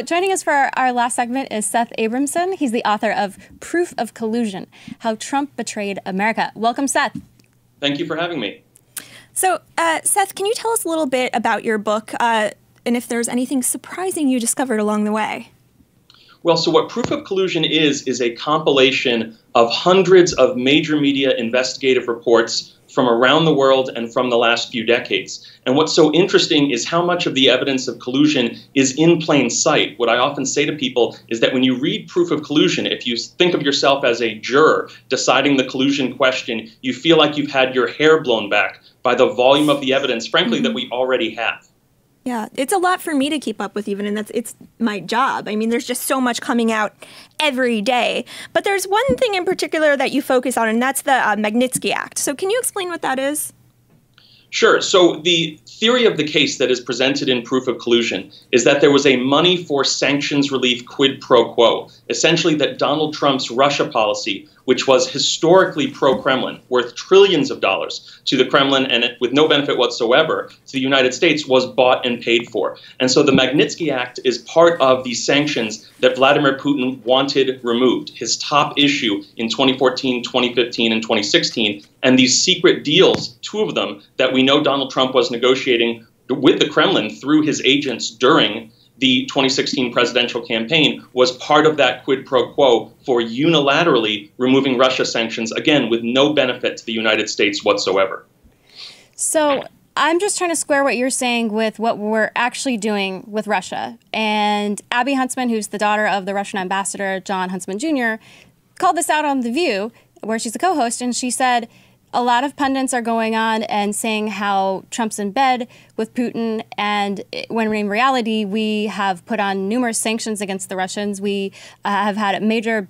Joining us for our last segment is Seth Abramson. He's the author of Proof of Collusion, How Trump Betrayed America. Welcome, Seth. Thank you for having me. So, Seth, can you tell us a little bit about your book and if there's anything surprising you discovered along the way? Well, so what Proof of Collusion is a compilation of hundreds of major media investigative reports from around the world and from the last few decades. And what's so interesting is how much of the evidence of collusion is in plain sight. What I often say to people is that when you read Proof of Collusion, if you think of yourself as a juror deciding the collusion question, you feel like you've had your hair blown back by the volume of the evidence, frankly, that we already have. Yeah, it's a lot for me to keep up with even, and it's my job. I mean, there's just so much coming out every day. But there's one thing in particular that you focus on, and that's the Magnitsky Act. So can you explain what that is? Sure. So the theory of the case that is presented in Proof of Collusion is that there was a money for sanctions relief quid pro quo, essentially that Donald Trump's Russia policy, which was historically pro-Kremlin, worth trillions of dollars to the Kremlin and with no benefit whatsoever to the United States, was bought and paid for. And so the Magnitsky Act is part of the sanctions that Vladimir Putin wanted removed, his top issue in 2014, 2015, and 2016. And these secret deals, two of them, that we know Donald Trump was negotiating with the Kremlin through his agents during the 2016 presidential campaign, was part of that quid pro quo for unilaterally removing Russia sanctions, again, with no benefit to the United States whatsoever. So I'm just trying to square what you're saying with what we're actually doing with Russia. And Abby Huntsman, who's the daughter of the Russian ambassador, John Huntsman Jr., called this out on The View, where she's a co-host, and she said, a lot of pundits are going on and saying how Trump's in bed with Putin, and when in reality, we have put on numerous sanctions against the Russians. We have had major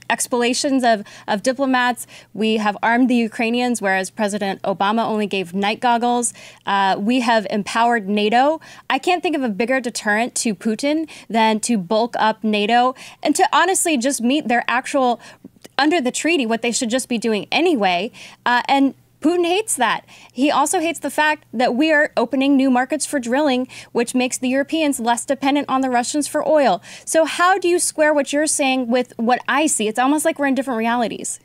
expulations of diplomats. We have armed the Ukrainians, whereas President Obama only gave night goggles. We have empowered NATO. I can't think of a bigger deterrent to Putin than to bulk up NATO and to honestly just meet their actual under the treaty, what they should just be doing anyway. And Putin hates that. He also hates the fact that we are opening new markets for drilling, which makes the Europeans less dependent on the Russians for oil. So how do you square what you're saying with what I see? It's almost like we're in different realities.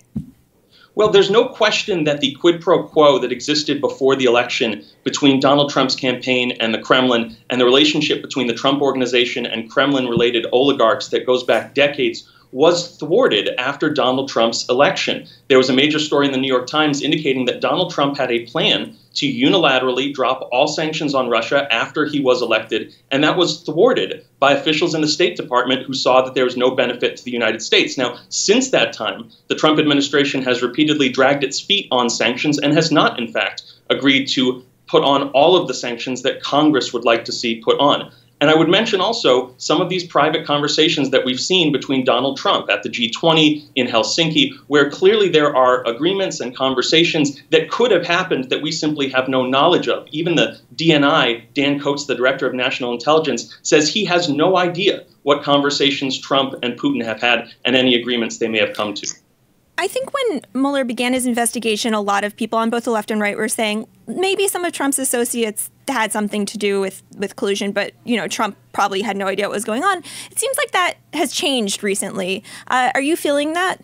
Well, there's no question that the quid pro quo that existed before the election between Donald Trump's campaign and the Kremlin, and the relationship between the Trump Organization and Kremlin-related oligarchs that goes back decades, was thwarted after Donald Trump's election. There was a major story in the New York Times indicating that Donald Trump had a plan to unilaterally drop all sanctions on Russia after he was elected, and that was thwarted by officials in the State Department who saw that there was no benefit to the United States. Now, since that time, the Trump administration has repeatedly dragged its feet on sanctions and has not, in fact, agreed to put on all of the sanctions that Congress would like to see put on. And I would mention also some of these private conversations that we've seen between Donald Trump at the G20 in Helsinki, where clearly there are agreements and conversations that could have happened that we simply have no knowledge of. Even the DNI, Dan Coats, the director of national intelligence, says he has no idea what conversations Trump and Putin have had and any agreements they may have come to. I think when Mueller began his investigation, a lot of people on both the left and right were saying maybe some of Trump's associates had something to do with collusion, but, you know, Trump probably had no idea what was going on. It seems like that has changed recently. Are you feeling that?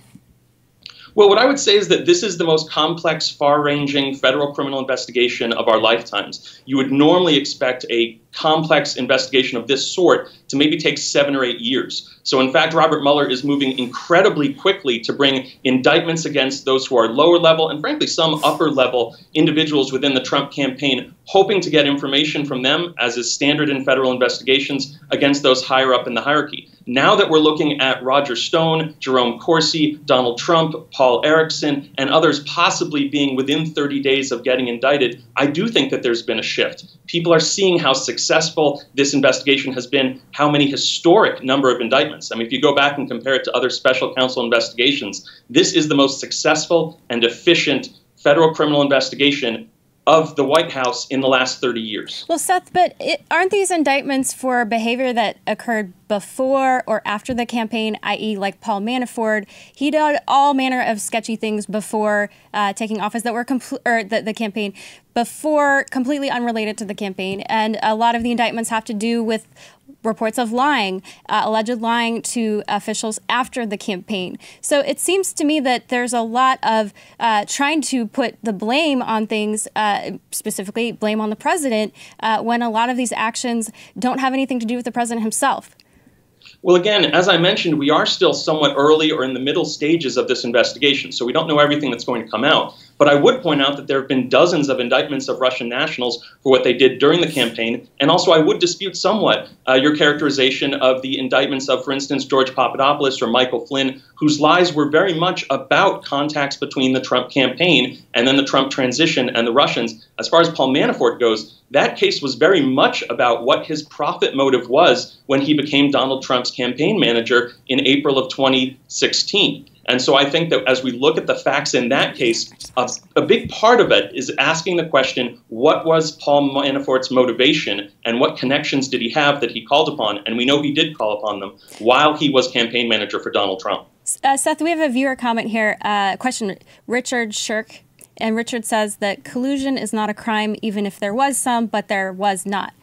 Well, what I would say is that this is the most complex, far-ranging federal criminal investigation of our lifetimes. You would normally expect a complex investigation of this sort to maybe take 7 or 8 years. So in fact, Robert Mueller is moving incredibly quickly to bring indictments against those who are lower level and frankly some upper level individuals within the Trump campaign, hoping to get information from them, as is standard in federal investigations, against those higher up in the hierarchy. Now that we're looking at Roger Stone, Jerome Corsi, Donald Trump, Paul Erickson, and others possibly being within 30 days of getting indicted, I do think that there's been a shift. People are seeing how successful this investigation has been, how many historic number of indictments. I mean, if you go back and compare it to other special counsel investigations, this is the most successful and efficient federal criminal investigation of the White House in the last 30 years. Well, Seth, but aren't these indictments for behavior that occurred before or after the campaign, i.e. like Paul Manafort? He did all manner of sketchy things before taking office that were the campaign, before completely unrelated to the campaign. And a lot of the indictments have to do with reports of lying, alleged lying to officials after the campaign. So it seems to me that there's a lot of trying to put the blame on things, specifically blame on the president, when a lot of these actions don't have anything to do with the president himself. Well, again, as I mentioned, we are still somewhat early or in the middle stages of this investigation, so we don't know everything that's going to come out. But I would point out that there have been dozens of indictments of Russian nationals for what they did during the campaign. And also, I would dispute somewhat your characterization of the indictments of, for instance, George Papadopoulos or Michael Flynn, whose lies were very much about contacts between the Trump campaign and then the Trump transition and the Russians. As far as Paul Manafort goes, that case was very much about what his profit motive was when he became Donald Trump's campaign manager in April of 2016. And so I think that as we look at the facts in that case, a big part of it is asking the question, what was Paul Manafort's motivation and what connections did he have that he called upon? And we know he did call upon them while he was campaign manager for Donald Trump. Seth, we have a viewer comment here. Question, Richard Shirk. And Richard says that collusion is not a crime, even if there was some, but there was not.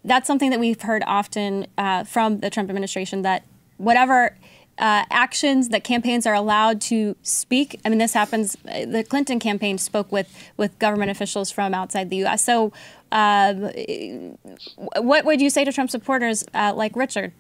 That's something that we've heard often from the Trump administration, that whatever actions that campaigns are allowed to speak. I mean, this happens. The Clinton campaign spoke with government officials from outside the U.S. So what would you say to Trump supporters like Richard?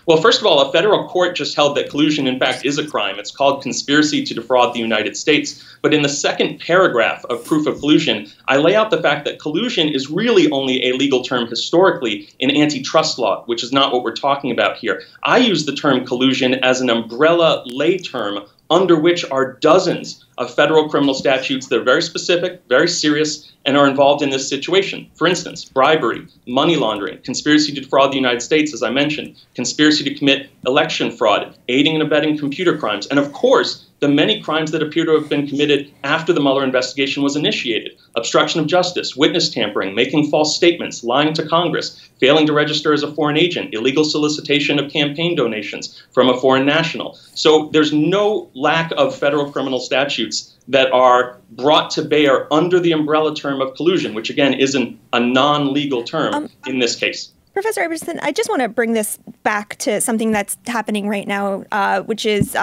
Well, first of all, a federal court just held that collusion, in fact, is a crime. It's called conspiracy to defraud the United States. But in the second paragraph of proof of collusion, I lay out the fact that collusion is really only a legal term historically in antitrust law, which is not what we're talking about here. I use the term collusion as an umbrella lay term under which are dozens of federal criminal statutes that are very specific, very serious, and are involved in this situation. For instance, bribery, money laundering, conspiracy to defraud the United States, as I mentioned, conspiracy to commit election fraud, aiding and abetting computer crimes, and of course, the many crimes that appear to have been committed after the Mueller investigation was initiated: obstruction of justice, witness tampering, making false statements, lying to Congress, failing to register as a foreign agent, illegal solicitation of campaign donations from a foreign national. So there's no lack of federal criminal statutes that are brought to bear under the umbrella term of collusion, which again isn't a non-legal term in this case. Professor Abramson, I just want to bring this back to something that's happening right now, which is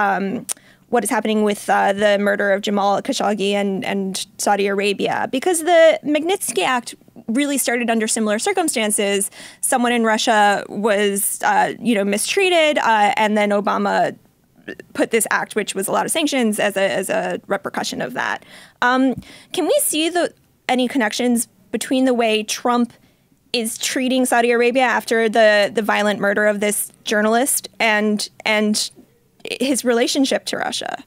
what is happening with the murder of Jamal Khashoggi and Saudi Arabia, because the Magnitsky Act really started under similar circumstances. Someone in Russia was, mistreated, and then Obama put this act, which was a lot of sanctions, as a repercussion of that. Can we see any connections between the way Trump is treating Saudi Arabia after the violent murder of this journalist and his relationship to Russia?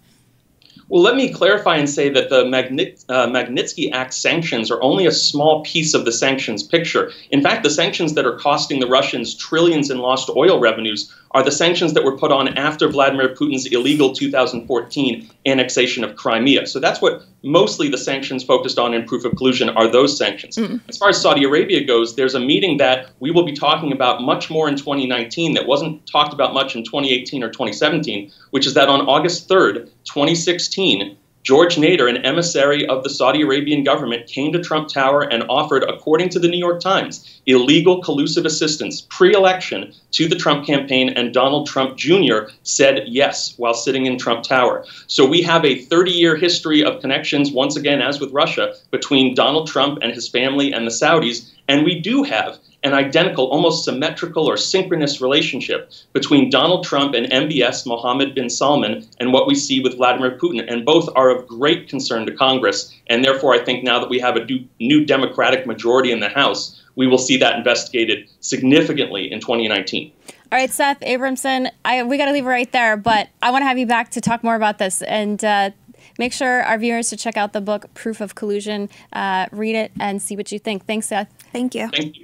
Well, let me clarify and say that the Magnitsky Act sanctions are only a small piece of the sanctions picture. In fact, the sanctions that are costing the Russians trillions in lost oil revenues are the sanctions that were put on after Vladimir Putin's illegal 2014 annexation of Crimea. So that's what mostly the sanctions focused on in proof of collusion are, those sanctions. As far as Saudi Arabia goes, there's a meeting that we will be talking about much more in 2019 that wasn't talked about much in 2018 or 2017, which is that on August 3rd, 2016, George Nader, an emissary of the Saudi Arabian government, came to Trump Tower and offered, according to the New York Times, illegal collusive assistance pre-election to the Trump campaign, and Donald Trump Jr. said yes while sitting in Trump Tower. So we have a 30-year history of connections, once again, as with Russia, between Donald Trump and his family and the Saudis, and we do have an identical, almost symmetrical or synchronous relationship between Donald Trump and MBS Mohammed bin Salman and what we see with Vladimir Putin. And both are of great concern to Congress. And therefore, I think now that we have a new Democratic majority in the House, we will see that investigated significantly in 2019. All right, Seth Abramson, we got to leave it right there, but I want to have you back to talk more about this. And make sure our viewers to check out the book, Proof of Collusion. Read it and see what you think. Thanks, Seth. Thank you. Thank you.